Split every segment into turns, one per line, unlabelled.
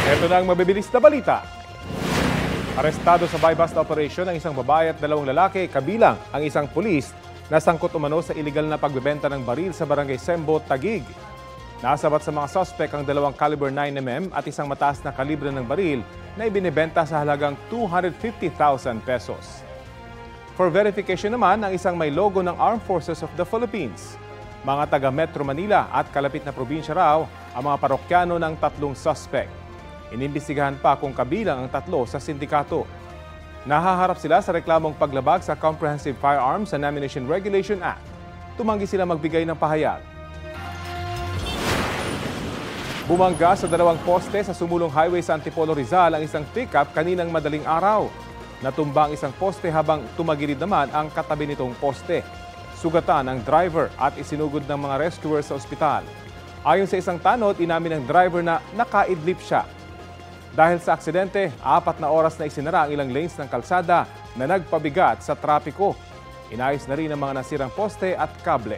Ito na ang mabibilis na balita. Arestado sa buy-bust operation ang isang babae at dalawang lalaki, kabilang ang isang pulis na sangkot umano sa iligal na pagbebenta ng baril sa barangay Sembo, Taguig. Nasabat sa mga suspect ang dalawang caliber 9mm at isang mataas na kalibre ng baril na ibinebenta sa halagang 250,000 pesos. For verification naman, ang isang may logo ng Armed Forces of the Philippines. Mga taga Metro Manila at kalapit na probinsya raw ang mga parokyano ng tatlong suspect. Inimbestigahan pa kung kabilang ang tatlo sa sindikato. Nahaharap sila sa reklamong paglabag sa Comprehensive Firearms and Ammunition Regulation Act. Tumanggi sila magbigay ng pahayag. Bumangga sa dalawang poste sa sumulong highway sa Antipolo, Rizal ang isang pickup kaninang madaling araw. Natumba ang isang poste habang tumagilid naman ang katabi nitong poste. Sugatan ang driver at isinugod ng mga rescuers sa ospital. Ayon sa isang tanod, inamin ng driver na nakaidlip siya. Dahil sa aksidente, 4 na oras na isinara ang ilang lanes ng kalsada na nagpabigat sa trapiko. Inayos na rin ang mga nasirang poste at kable.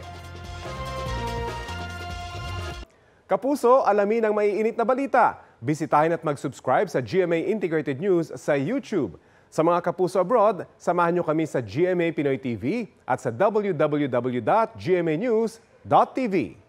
Kapuso, alamin ang maiinit na balita. Bisitahin at mag-subscribe sa GMA Integrated News sa YouTube. Sa mga kapuso abroad, samahan niyo kami sa GMA Pinoy TV at sa www.gmanews.tv.